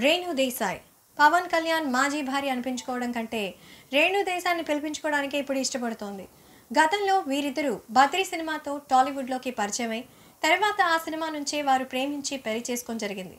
రేణు దేశాయ్ పవన్ కళ్యాణ్ మాజీ భార్య అనిపించుకోవడం కంటే రేణు దేశాన్ని పిలిపించుకోవడానికి ఇప్పుడు ఇష్టపడుతోంది. గతంలో వీరిద్దరూ బద్రీ సినిమాతో టాలీవుడ్లోకి పరిచయమై తర్వాత ఆ సినిమా నుంచే వారు ప్రేమించి పెళ్లి చేసుకొని జరిగింది.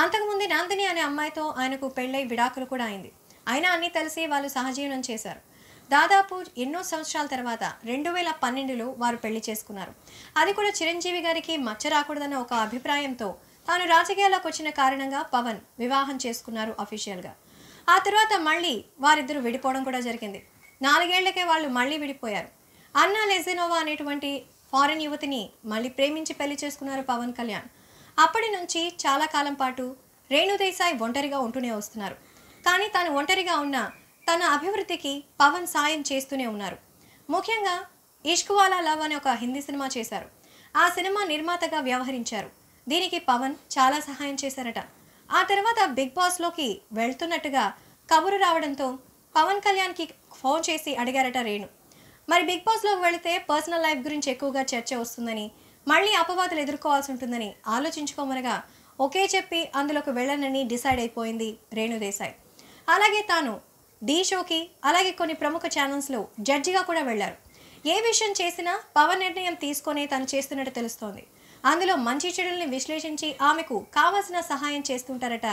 అంతకుముందు నందిని అనే అమ్మాయితో ఆయనకు పెళ్ళై విడాకులు కూడా అయింది. అయినా అన్నీ తెలిసి వాళ్ళు సహజీవనం చేశారు. దాదాపు ఎన్నో సంవత్సరాల తర్వాత 2012లో వారు పెళ్లి చేసుకున్నారు. అది కూడా చిరంజీవి గారికి మచ్చ రాకూడదన్న ఒక అభిప్రాయంతో తాను రాజకీయాల్లోకి వచ్చిన కారణంగా పవన్ వివాహం చేసుకున్నారు అఫీషియల్గా. ఆ తర్వాత మళ్ళీ వారిద్దరూ విడిపోవడం కూడా జరిగింది. 4 ఏళ్లకే వాళ్ళు మళ్ళీ విడిపోయారు. అన్నా లెజినోవా అనేటువంటి ఫారెన్ యువతిని మళ్ళీ ప్రేమించి పెళ్లి చేసుకున్నారు పవన్ కళ్యాణ్. అప్పటి నుంచి చాలా కాలం పాటు రేణు దేశాయ్ ఒంటరిగా ఉంటూనే వస్తున్నారు. కానీ తాను ఒంటరిగా ఉన్న తన అభివృద్ధికి పవన్ సాయం చేస్తూనే ఉన్నారు. ముఖ్యంగా ఇష్క్ వాలా లవ్ అనే ఒక హిందీ సినిమా చేశారు. ఆ సినిమా నిర్మాతగా వ్యవహరించారు. దీనికి పవన్ చాలా సహాయం చేశారట. ఆ తర్వాత బిగ్ బాస్లోకి వెళ్తున్నట్టుగా కబురు రావడంతో పవన్ కళ్యాణ్కి ఫోన్ చేసి అడిగారట రేణు. మరి బిగ్ బాస్లోకి వెళితే పర్సనల్ లైఫ్ గురించి ఎక్కువగా చర్చ వస్తుందని, మళ్ళీ అపవాదులు ఎదుర్కోవాల్సి ఉంటుందని ఆలోచించుకోమనగా ఒకే చెప్పి అందులోకి వెళ్ళనని డిసైడ్ అయిపోయింది రేణు దేశాయ్. అలాగే తాను ఢీ షోకి అలాగే కొన్ని ప్రముఖ ఛానల్స్లో జడ్జిగా కూడా వెళ్లారు. ఏ విషయం చేసినా పవన్ నిర్ణయం తీసుకొని తను చేస్తున్నట్టు తెలుస్తోంది. అందులో మంచి చెడుల్ని విశ్లేషించి ఆమెకు కావాల్సిన సహాయం చేస్తుంటారట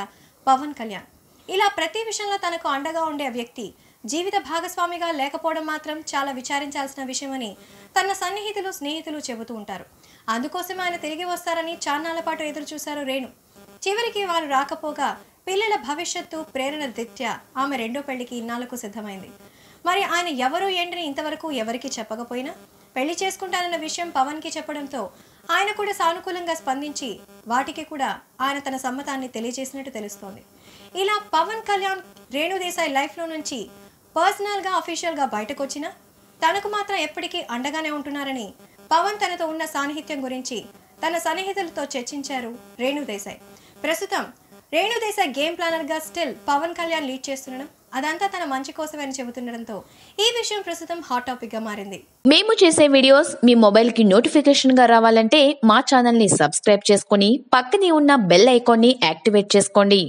పవన్ కళ్యాణ్. ఇలా ప్రతి విషయంలో తనకు అండగా ఉండే వ్యక్తి జీవిత భాగస్వామిగా లేకపోవడం మాత్రం చాలా విచారించాల్సిన విషయమని తన సన్నిహితులు స్నేహితులు చెబుతూ ఉంటారు. అందుకోసం ఆయన తిరిగి వస్తారని చాన్నాళ్ల పాటు ఎదురు చూశారు రేణు. చివరికి వారు రాకపోగా పిల్లల భవిష్యత్తు ప్రేరణ దిత్యా ఆమె రెండో పెళ్లికి ఇన్నాళ్లకు సిద్ధమైంది. మరి ఆయన ఎవరు ఏంటని ఇంతవరకు ఎవరికి చెప్పకపోయినా పెళ్లి చేసుకుంటానన్న విషయం పవన్కి చెప్పడంతో ఆయన కూడా సానుకూలంగా స్పందించి వాటికి కూడా ఆయన తన సమ్మతాన్ని తెలియజేసినట్టు తెలుస్తోంది. ఇలా పవన్ కళ్యాణ్ రేణు దేశాయ్ లైఫ్లో నుంచి పర్సనల్గా అఫీషియల్గా బయటకు వచ్చినా తనకు మాత్రం ఎప్పటికీ అండగానే ఉంటున్నారని పవన్ తనతో ఉన్న సాన్నిహిత్యం గురించి తన సన్నిహితులతో చర్చించారు రేణు దేశాయ్. ప్రస్తుతం రేణు దేశాయ్ గేమ్ ప్లానర్గా స్టిల్ పవన్ కళ్యాణ్ లీడ్ చేస్తుండడం అదంతా తన మంచి కోసమే అని చెబుతుండడంతో ఈ విషయం ప్రస్తుతం హాట్ టాపిక్గా మారింది. మేము చేసే వీడియోస్ మీ మొబైల్కి నోటిఫికేషన్గా రావాలంటే మా ఛానల్ని సబ్స్క్రైబ్ చేసుకొని పక్కనే ఉన్న బెల్ ఐకాన్ని యాక్టివేట్ చేసుకోండి.